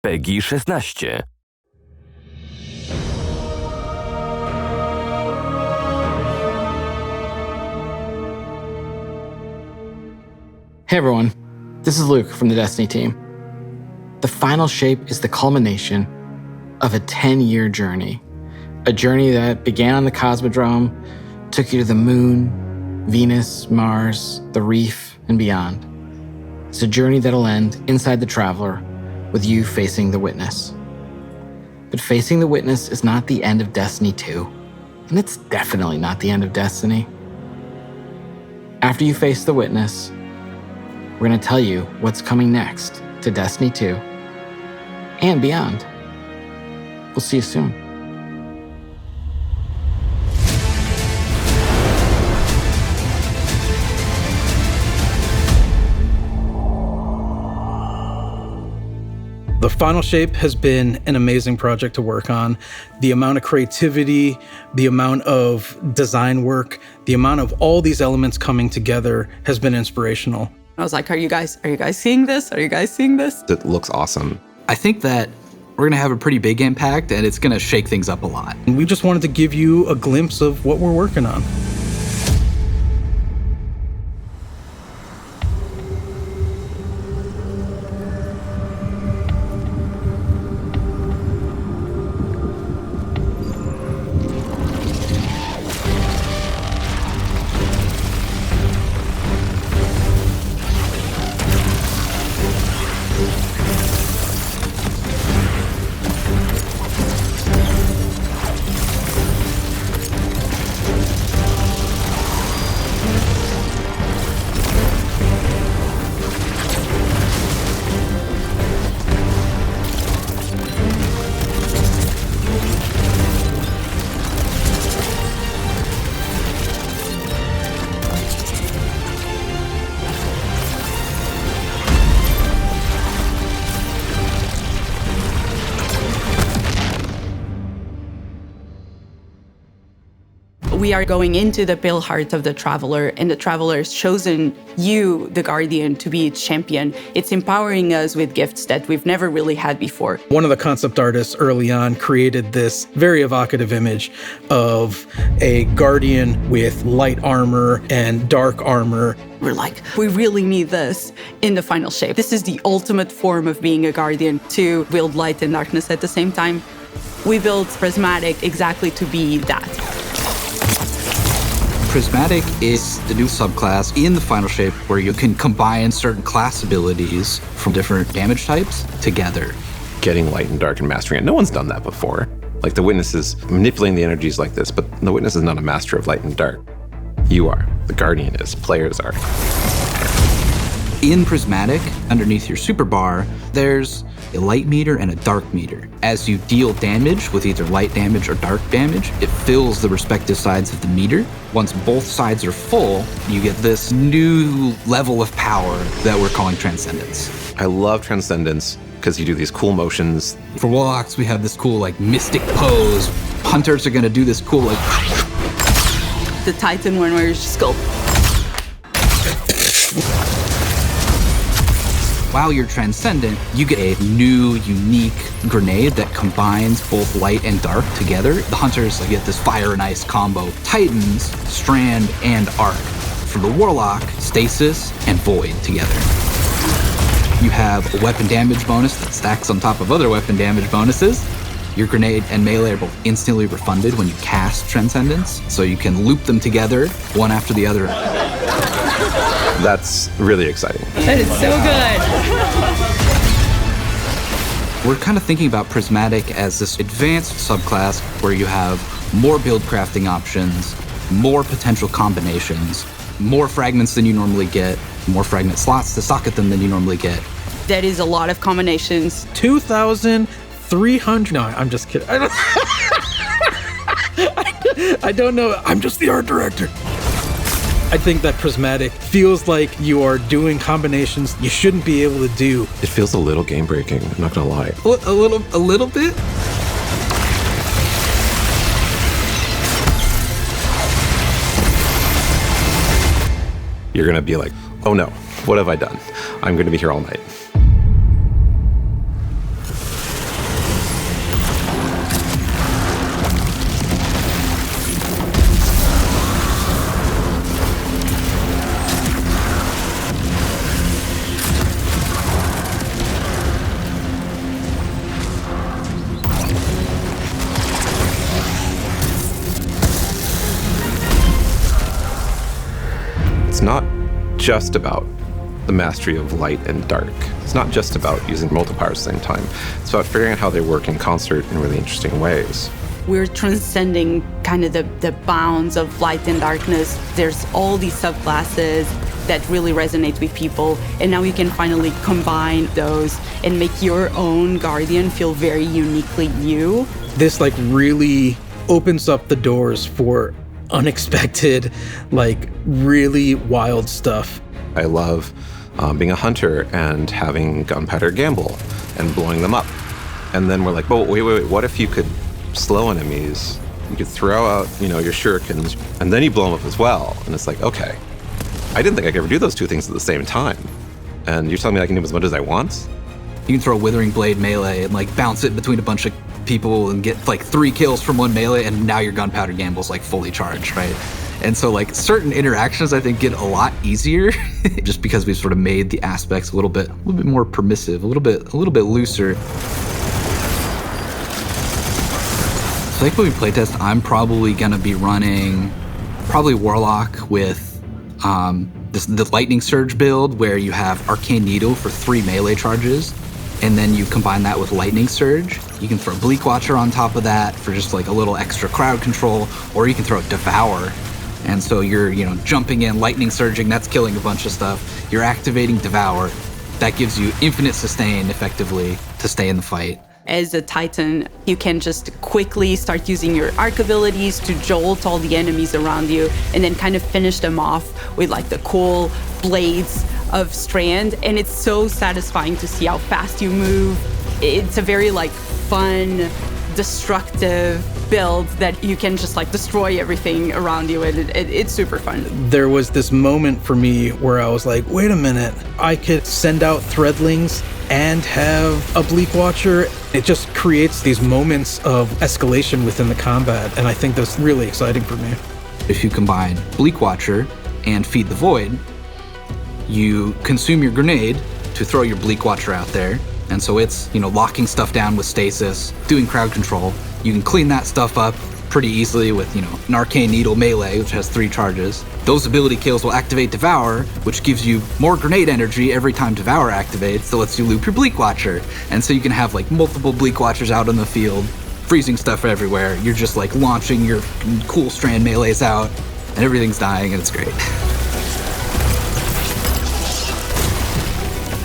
PEGI 16. Hey everyone, this is Luke from the Destiny team. The final shape is the culmination of a 10-year journey. A journey that began on the Cosmodrome, took you to the moon, Venus, Mars, the reef, and beyond. It's a journey that'll end inside the Traveler with you facing the Witness. But facing the Witness is not the end of Destiny 2, and it's definitely not the end of Destiny. After you face the Witness, we're going to tell you what's coming next to Destiny 2 and beyond. We'll see you soon. The final shape has been an amazing project to work on. The amount of creativity, the amount of design work, the amount of all these elements coming together has been inspirational. I was like, are you guys seeing this? Are you guys seeing this? It looks awesome. I think that we're gonna have a pretty big impact and it's gonna shake things up a lot. And we just wanted to give you a glimpse of what we're working on. We are going into the pale heart of the Traveler, and the Traveler has chosen you, the Guardian, to be its champion. It's empowering us with gifts that we've never really had before. One of the concept artists early on created this very evocative image of a Guardian with light armor and dark armor. We're like, we really need this in the final shape. This is the ultimate form of being a Guardian, to wield light and darkness at the same time. We built Prismatic exactly to be that. Prismatic is the new subclass in the final shape where you can combine certain class abilities from different damage types together. Getting light and dark and mastering it. No one's done that before. Like the Witness is manipulating the energies like this, but the Witness is not a master of light and dark. You are. The Guardian is. Players are. In Prismatic, underneath your super bar, there's a light meter and a dark meter. As you deal damage with either light damage or dark damage, it fills the respective sides of the meter. Once both sides are full, you get this new level of power that we're calling Transcendence. I love Transcendence because you do these cool motions. For Warlocks, we have this cool like mystic pose. Hunters are gonna do this cool like... The Titan one where you just go... While you're Transcendent, you get a new, unique grenade that combines both light and dark together. The Hunters get this fire and ice combo. Titans, Strand, and Arc. For the Warlock, Stasis and Void together. You have a weapon damage bonus that stacks on top of other weapon damage bonuses. Your grenade and melee are both instantly refunded when you cast Transcendence, so you can loop them together, one after the other. That's really exciting. That is so good. We're kind of thinking about Prismatic as this advanced subclass where you have more build crafting options, more potential combinations, more fragments than you normally get, more fragment slots to socket them than you normally get. That is a lot of combinations. 2,300. No, I'm just kidding. I don't know. I'm just the art director. I think that Prismatic feels like you are doing combinations you shouldn't be able to do. It feels a little game breaking, I'm not gonna lie. A little bit? You're gonna be like, oh no, what have I done? I'm gonna be here all night. not just about the mastery of light and dark. It's not just about using multiple powers at the same time. It's about figuring out how they work in concert in really interesting ways. We're transcending kind of the bounds of light and darkness. There's all these subclasses that really resonate with people. And now you can finally combine those and make your own guardian feel very uniquely you. This like really opens up the doors for unexpected, like really wild stuff. I love being a hunter and having gunpowder gamble and blowing them up. And then we're like, oh, wait, what if you could slow enemies? You could throw out, your shurikens, and then you blow them up as well. And it's like, okay, I didn't think I could ever do those two things at the same time. And you're telling me I can do them as much as I want? You can throw a Withering Blade melee and like bounce it between a bunch of people and get like 3 kills from one melee, and now your gunpowder gamble's like fully charged, right? And so like certain interactions I think get a lot easier just because we've sort of made the aspects a little bit more permissive, a little bit looser. So I think when we playtest, I'm probably gonna be running Warlock with the Lightning Surge build where you have Arcane Needle for 3 melee charges, and then you combine that with Lightning Surge. You can throw Bleak Watcher on top of that for just like a little extra crowd control, or you can throw Devour. And so you're, jumping in, lightning surging, that's killing a bunch of stuff. You're activating Devour. That gives you infinite sustain, effectively, to stay in the fight. As a Titan, you can just quickly start using your arc abilities to jolt all the enemies around you and then kind of finish them off with like the cool blades of Strand. And it's so satisfying to see how fast you move. It's a very like fun, destructive build that you can just like destroy everything around you, and it's super fun. There was this moment for me where I was like, wait a minute, I could send out Threadlings and have a Bleak Watcher. It just creates these moments of escalation within the combat, and I think that's really exciting for me. If you combine Bleak Watcher and Feed the Void, you consume your grenade to throw your Bleak Watcher out there, and so it's, locking stuff down with stasis, doing crowd control. You can clean that stuff up pretty easily with, an Arcane Needle melee, which has 3 charges. Those ability kills will activate Devour, which gives you more grenade energy every time Devour activates, so lets you loop your Bleak Watcher. And so you can have like multiple Bleak Watchers out on the field, freezing stuff everywhere. You're just like launching your cool Strand melees out, and everything's dying, and it's great.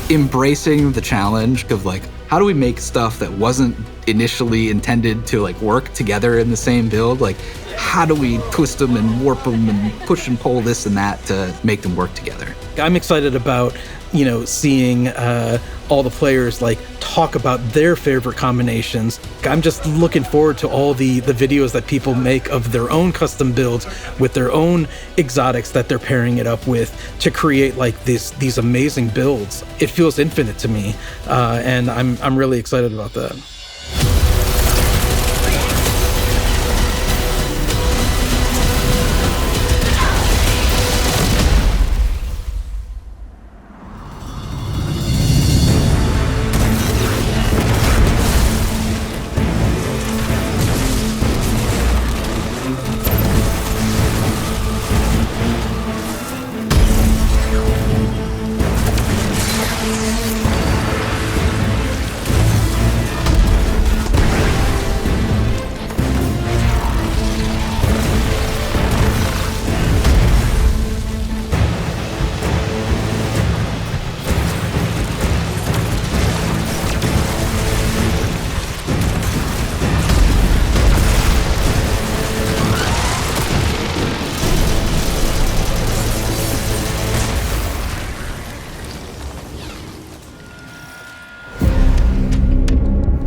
Embracing the challenge of like, how do we make stuff that wasn't initially intended to like work together in the same build? Like, how do we twist them and warp them and push and pull this and that to make them work together? I'm excited about, seeing all the players like talk about their favorite combinations. I'm just looking forward to all the videos that people make of their own custom builds with their own exotics that they're pairing it up with to create like these amazing builds. It feels infinite to me, and I'm really excited about that.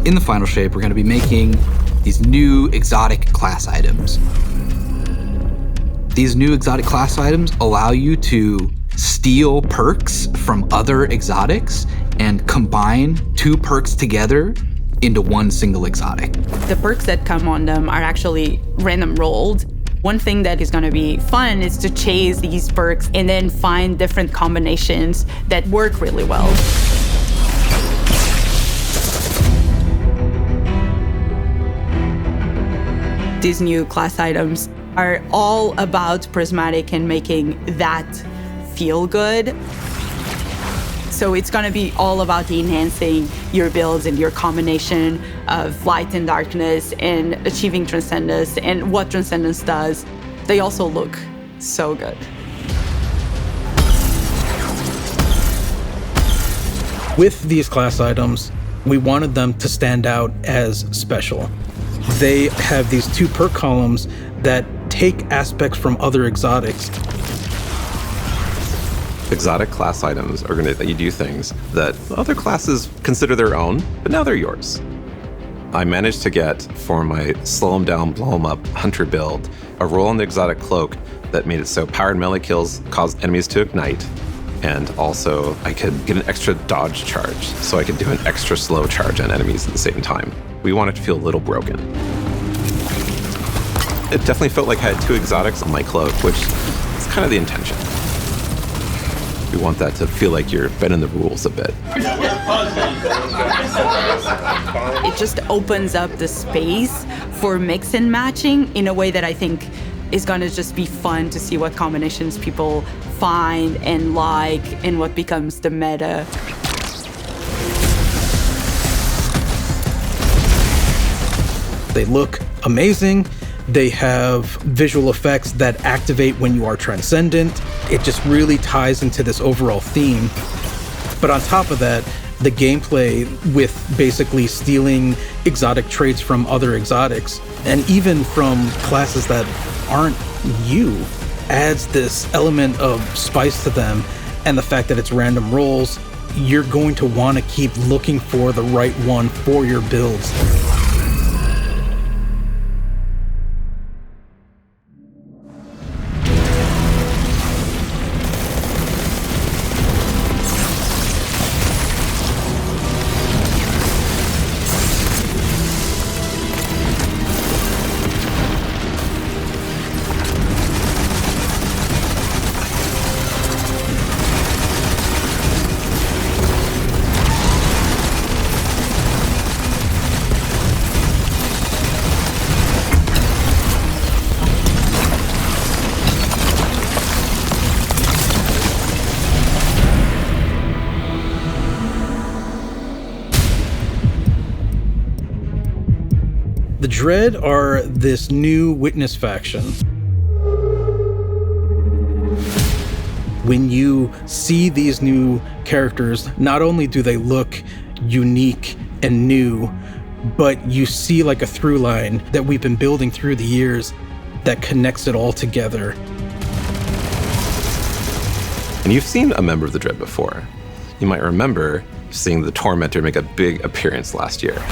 In the final shape, we're going to be making these new exotic class items. These new exotic class items allow you to steal perks from other exotics and combine 2 perks together into one single exotic. The perks that come on them are actually random rolled. One thing that is going to be fun is to chase these perks and then find different combinations that work really well. These new class items are all about prismatic and making that feel good. So it's going to be all about enhancing your builds and your combination of light and darkness and achieving transcendence and what transcendence does. They also look so good. With these class items, we wanted them to stand out as special. They have these 2 perk columns that take aspects from other exotics. Exotic class items are going to let you do things that other classes consider their own, but now they're yours. I managed to get, for my slow 'em down, blow 'em up hunter build, a roll on the exotic cloak that made it so powered melee kills caused enemies to ignite, and also I could get an extra dodge charge, so I could do an extra slow charge on enemies at the same time. We want it to feel a little broken. It definitely felt like I had 2 exotics on my cloak, which is kind of the intention. We want that to feel like you're bending the rules a bit. It just opens up the space for mix and matching in a way that I think is going to just be fun to see what combinations people find and like and what becomes the meta. They look amazing. They have visual effects that activate when you are transcendent. It just really ties into this overall theme. But on top of that, the gameplay with basically stealing exotic traits from other exotics, and even from classes that aren't you, adds this element of spice to them. And the fact that it's random rolls, you're going to want to keep looking for the right one for your builds. The Dread are this new witness faction. When you see these new characters, not only do they look unique and new, but you see like a through line that we've been building through the years that connects it all together. And you've seen a member of the Dread before. You might remember seeing the Tormentor make a big appearance last year.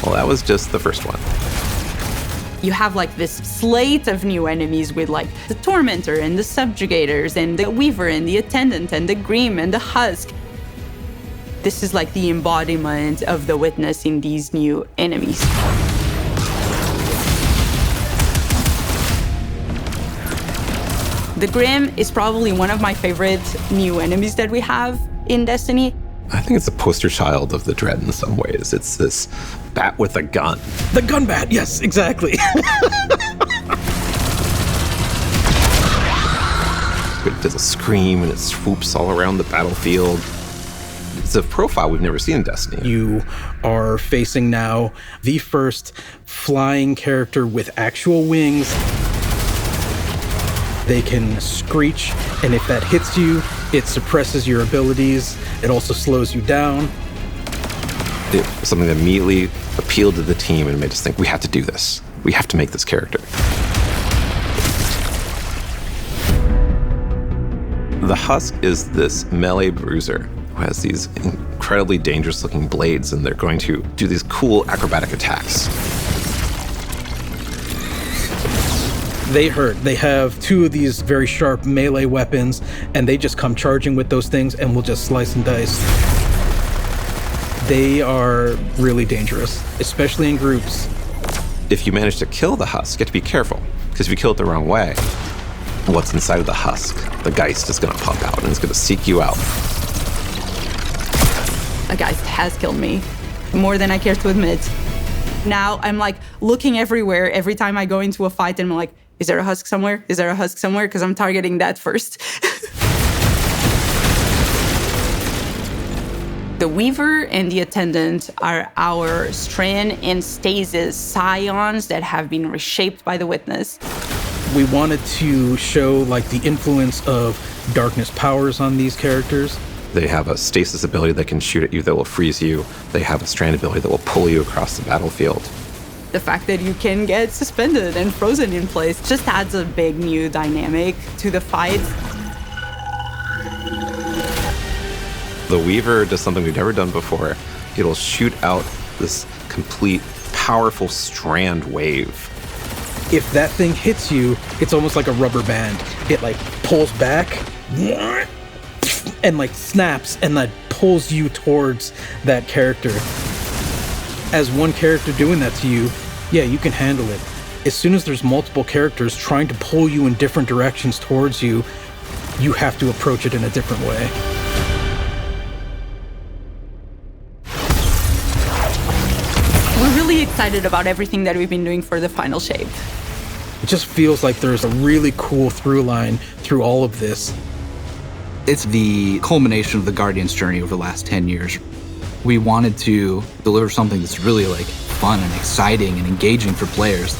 Well, that was just the first one. You have like this slate of new enemies with like the Tormentor and the Subjugators and the Weaver and the Attendant and the Grim and the Husk. This is like the embodiment of the Witness in these new enemies. The Grim is probably one of my favorite new enemies that we have in Destiny. I think it's a poster child of the Dread in some ways. It's this bat with a gun. The gun bat, yes, exactly. It does a scream and it swoops all around the battlefield. It's a profile we've never seen in Destiny. You are facing now the first flying character with actual wings. They can screech, and if that hits you, it suppresses your abilities. It also slows you down. It was something that immediately appealed to the team and made us think, we have to do this. We have to make this character. The Husk is this melee bruiser who has these incredibly dangerous looking blades, and they're going to do these cool acrobatic attacks. They hurt. They have two of these very sharp melee weapons, and they just come charging with those things and will just slice and dice. They are really dangerous, especially in groups. If you manage to kill the Husk, you have to be careful, because if you kill it the wrong way, what's inside of the Husk, the Geist, is going to pop out and it's going to seek you out. A Geist has killed me, more than I care to admit. Now I'm like looking everywhere every time I go into a fight, and I'm like, Is there a husk somewhere? Is there a husk somewhere? Because I'm targeting that first. The weaver and the attendant are our strand and stasis scions that have been reshaped by the witness. We wanted to show like the influence of darkness powers on these characters. They have a stasis ability that can shoot at you that will freeze you. They have a strand ability that will pull you across the battlefield. The fact that you can get suspended and frozen in place just adds a big new dynamic to the fight. The Weaver does something we've never done before. It'll shoot out this complete, powerful strand wave. If that thing hits you, it's almost like a rubber band. It like pulls back and like snaps and like pulls you towards that character. As one character doing that to you, yeah, you can handle it. As soon as there's multiple characters trying to pull you in different directions towards you, you have to approach it in a different way. We're really excited about everything that we've been doing for the final shape. It just feels like there's a really cool through line through all of this. It's the culmination of the Guardian's journey over the last 10 years. We wanted to deliver something that's really like fun and exciting and engaging for players.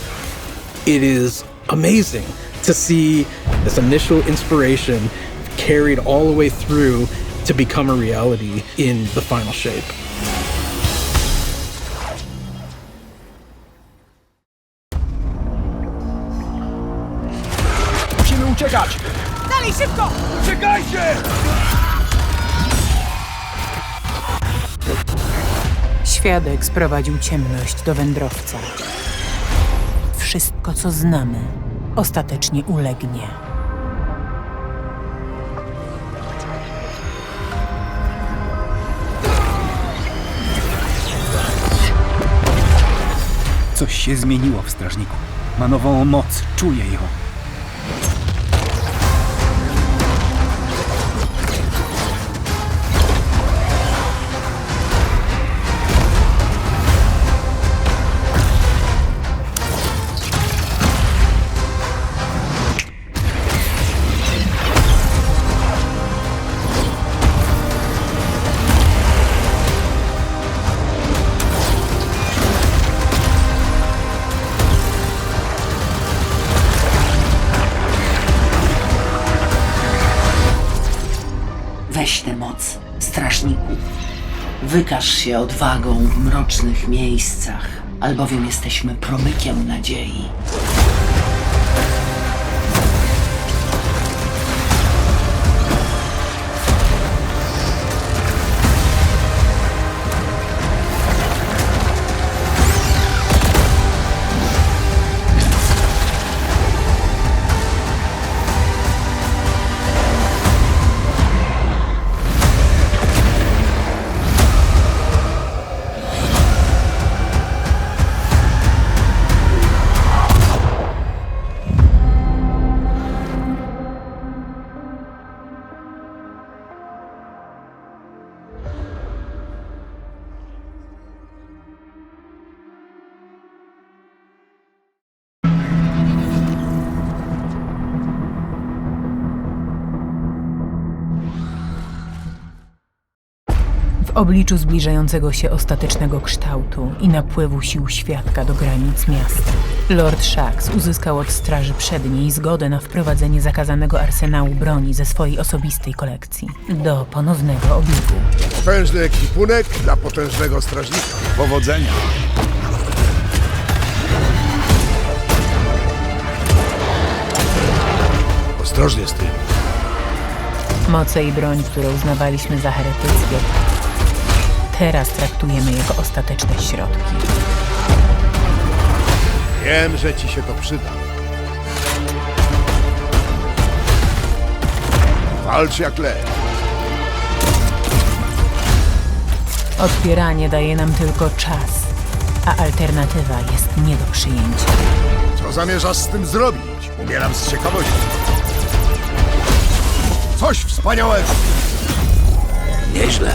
It is amazing to see this initial inspiration carried all the way through to become a reality in the final shape. Musimy uciekać! Dalej, szybko! Uciekajcie! Świadek sprowadził ciemność do wędrowca. Wszystko, co znamy, ostatecznie ulegnie. Coś się zmieniło w strażniku. Ma nową moc, czuję ją. Weź tę moc, strażniku. Wykaż się odwagą w mrocznych miejscach, albowiem jesteśmy promykiem nadziei. W obliczu zbliżającego się ostatecznego kształtu i napływu sił świadka do granic miasta, Lord Shax uzyskał od straży przedniej zgodę na wprowadzenie zakazanego arsenału broni ze swojej osobistej kolekcji do ponownego obiegu. Potężny ekwipunek dla potężnego strażnika. Powodzenia! Ostrożnie z tym. Moce i broń, które uznawaliśmy za heretyckie, teraz traktujemy jako ostateczne środki. Wiem, że ci się to przyda. Walcz jak lew. Odpieranie daje nam tylko czas, a alternatywa jest nie do przyjęcia. Co zamierzasz z tym zrobić? Umieram z ciekawości. Coś wspaniałego! Nieźle.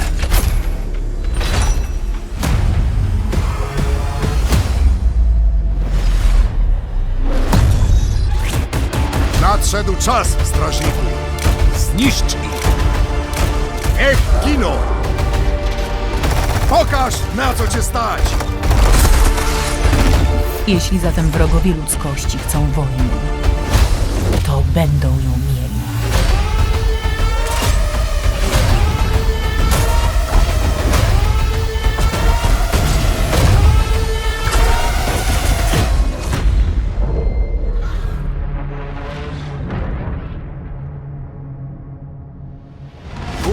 Nadszedł czas, strażniku. Zniszcz ich! Niech giną! Pokaż, na co cię stać! Jeśli zatem wrogowie ludzkości chcą wojny, to będą ją mieli.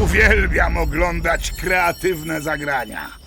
Uwielbiam oglądać kreatywne zagrania.